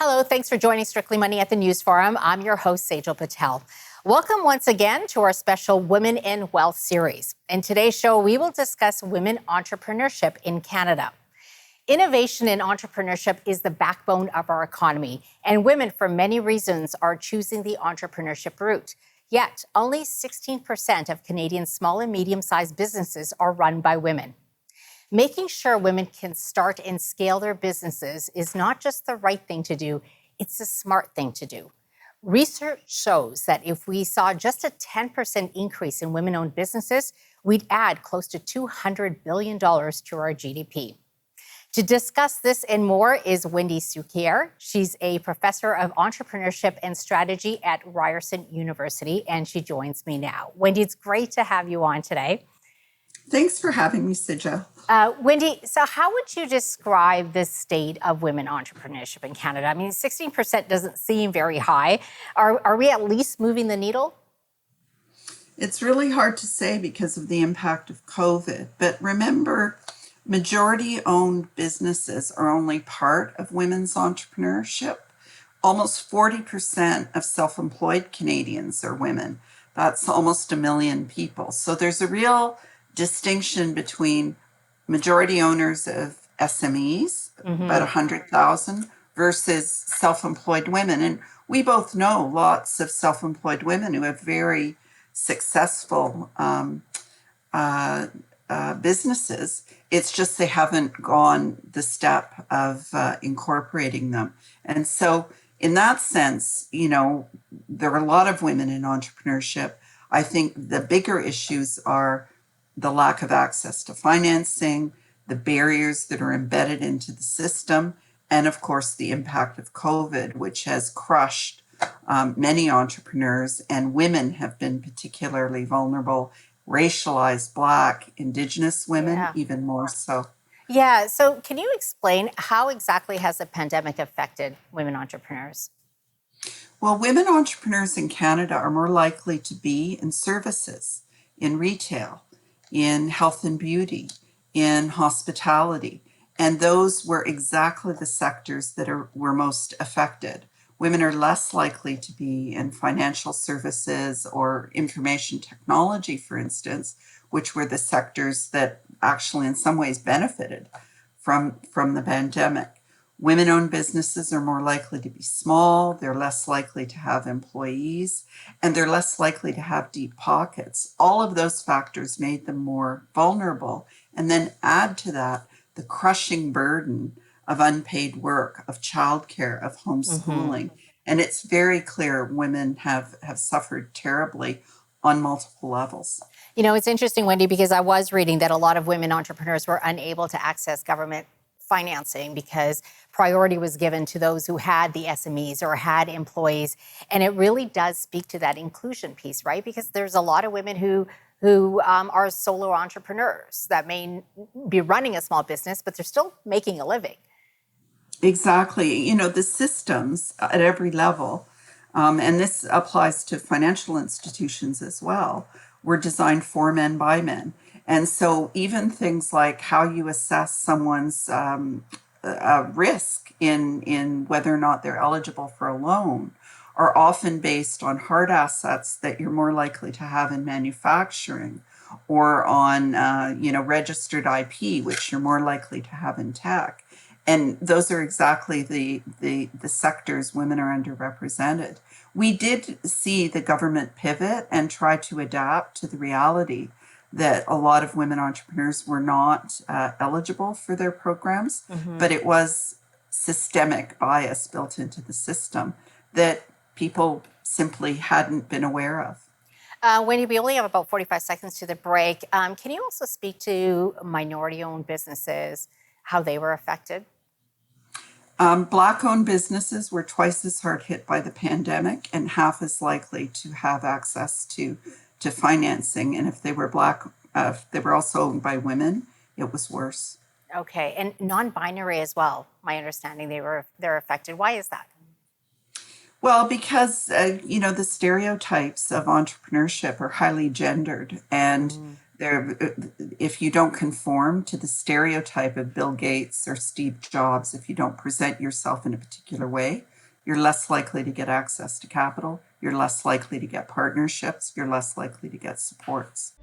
Hello, thanks for joining Strictly Money at the News Forum. I'm your host, Saijal Patel. Welcome once again to our special Women in Wealth series. In today's show, we will discuss women entrepreneurship in Canada. Innovation in entrepreneurship is the backbone of our economy, and women, for many reasons, are choosing the entrepreneurship route. Yet, only 16% of Canadian small and medium-sized businesses are run by women. Making sure women can start and scale their businesses is not just the right thing to do, it's the smart thing to do. Research shows that if we saw just a 10% increase in women-owned businesses, we'd add close to $200 billion to our GDP. To discuss this and more is Wendy Cukier. She's a professor of entrepreneurship and strategy at Ryerson University, and she joins me now. Wendy, it's great to have you on today. Thanks for having me, Saijal. Wendy, so how would you describe the state of women entrepreneurship in Canada? I mean, 16% doesn't seem very high. Are we at least moving the needle? It's really hard to say because of the impact of COVID. But remember, majority-owned businesses are only part of women's entrepreneurship. Almost 40% of self-employed Canadians are women. That's almost 1 million people. So there's a real distinction between majority owners of SMEs, about 100,000, versus self-employed women. And we both know lots of self-employed women who have very successful businesses. It's just they haven't gone the step of incorporating them. And so in that sense, you know, there are a lot of women in entrepreneurship. I think the bigger issues are the lack of access to financing, the barriers that are embedded into the system, and of course the impact of COVID, which has crushed many entrepreneurs, and women have been particularly vulnerable, racialized Black, Indigenous women, even more so. Yeah, so can you explain how exactly has the pandemic affected women entrepreneurs? Well, women entrepreneurs in Canada are more likely to be in services, in retail, in health and beauty, in hospitality. And those were exactly the sectors that were most affected. Women are less likely to be in financial services or information technology, for instance, which were the sectors that actually in some ways benefited from the pandemic. Women-owned businesses are more likely to be small, they're less likely to have employees, and they're less likely to have deep pockets. All of those factors made them more vulnerable. And then add to that the crushing burden of unpaid work, of childcare, of homeschooling. And it's very clear women have suffered terribly on multiple levels. You know, it's interesting, Wendy, because I was reading that a lot of women entrepreneurs were unable to access government financing because priority was given to those who had the SMEs or had employees. And it really does speak to that inclusion piece, right? Because there's a lot of women who are solo entrepreneurs that may be running a small business, but they're still making a living. Exactly. You know, the systems at every level, and this applies to financial institutions as well, were designed for men by men. And so even things like how you assess someone's risk in whether or not they're eligible for a loan are often based on hard assets that you're more likely to have in manufacturing or on registered IP, which you're more likely to have in tech. And those are exactly the sectors women are underrepresented. We did see the government pivot and try to adapt to the reality that a lot of women entrepreneurs were not eligible for their programs, but it was systemic bias built into the system that people simply hadn't been aware of. Wendy, we only have about 45 seconds to the break. Can you also speak to minority-owned businesses, how they were affected? Black-owned businesses were twice as hard hit by the pandemic and half as likely to have access to financing. And if they were if they were also owned by women, it was worse. Okay, and non-binary as well. My understanding, they're affected. Why is that? Well, because the stereotypes of entrepreneurship are highly gendered, and if you don't conform to the stereotype of Bill Gates or Steve Jobs, if you don't present yourself in a particular way, you're less likely to get access to capital, you're less likely to get partnerships, you're less likely to get supports.